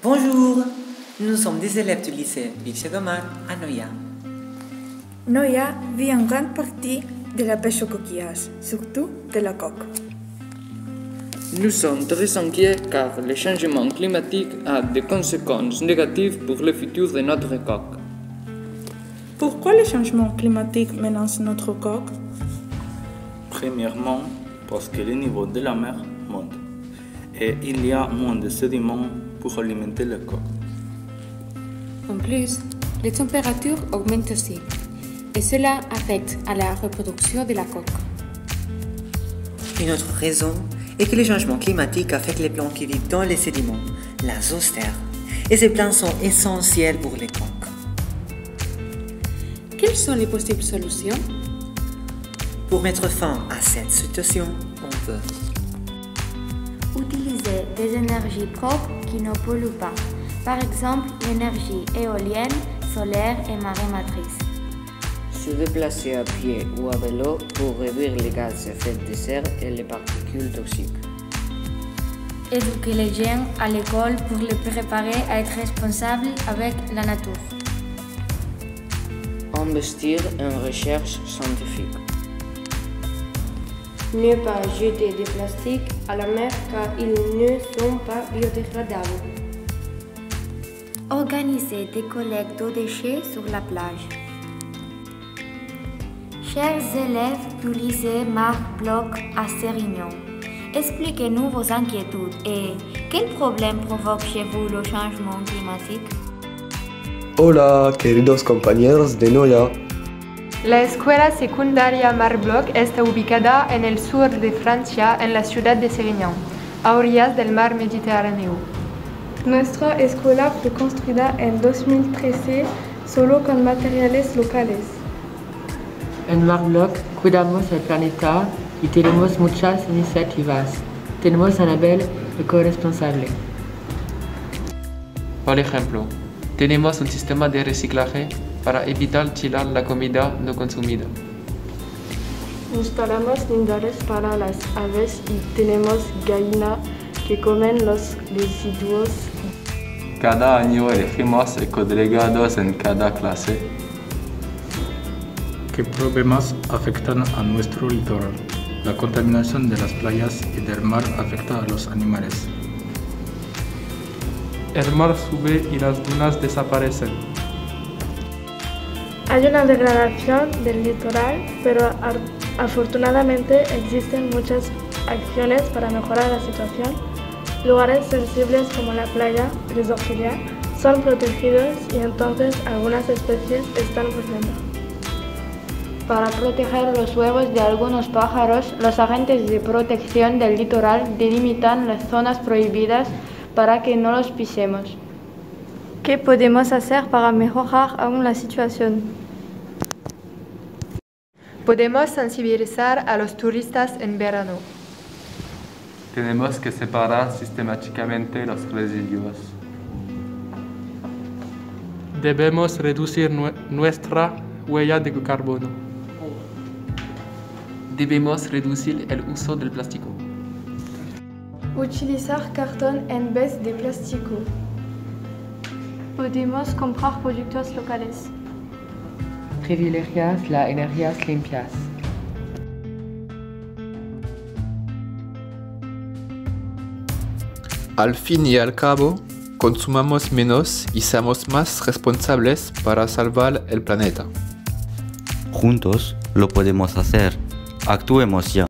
Bonjour, nous sommes des élèves du lycée Vichy-Gomard à Noya. Noya vit en grande partie de la pêche au coquillage, surtout de la coque. Nous sommes très inquiets car le changement climatique a des conséquences négatives pour le futur de notre coque. Pourquoi le changement climatique menace notre coque? Premièrement, parce que le niveau de la mer monte et il y a moins de sédiments pour alimenter le coque. En plus, les températures augmentent aussi et cela affecte à la reproduction de la coque. Une autre raison est que le changement climatique affecte les plantes qui vivent dans les sédiments, la zoosphère, et ces plantes sont essentielles pour les coques. Quelles sont les possibles solutions? Pour mettre fin à cette situation, on peut utiliser des énergies propres qui ne polluent pas, par exemple l'énergie éolienne, solaire et marémotrice. Se déplacer à pied ou à vélo pour réduire les gaz à effet de serre et les particules toxiques. Éduquer les jeunes à l'école pour les préparer à être responsables avec la nature. Investir en recherche scientifique. Ne pas jeter des plastiques à la mer car ils ne sont pas biodégradables. Organiser des collectes de déchets sur la plage. Chers élèves du lycée Marc Bloch à Sérignan, expliquez-nous vos inquiétudes et quels problèmes provoque chez vous le changement climatique? Hola, queridos compañeros de Noya. La escuela secundaria Marc Bloch está ubicada en el sur de Francia, en la ciudad de Sérignan, a orillas del mar Mediterráneo. Nuestra escuela fue construida en 2013 solo con materiales locales. En Marc Bloch cuidamos el planeta y tenemos muchas iniciativas. Tenemos a label ecoresponsable. Por ejemplo, tenemos un sistema de reciclaje para evitar tirar la comida no consumida. Instalamos nidales para las aves y tenemos gallinas que comen los residuos. Cada año elegimos ecodelegados en cada clase. ¿Qué problemas afectan a nuestro litoral? La contaminación de las playas y del mar afecta a los animales. El mar sube y las dunas desaparecen. Hay una degradación del litoral, pero afortunadamente existen muchas acciones para mejorar la situación. Lugares sensibles como la playa, les orquídeas, son protegidos y entonces algunas especies están muriendo. Para proteger los huevos de algunos pájaros, los agentes de protección del litoral delimitan las zonas prohibidas para que no los pisemos. ¿Qué podemos hacer para mejorar aún la situación? Podemos sensibilizar a los turistas en verano. Tenemos que separar sistemáticamente los residuos. Debemos reducir nuestra huella de carbono. Debemos reducir el uso del plástico. Utilizar cartón en vez de plástico. Podemos comprar productos locales. Privilegiar las energías limpias. Al fin y al cabo, consumamos menos y seamos más responsables para salvar el planeta. Juntos lo podemos hacer. Actuemos ya.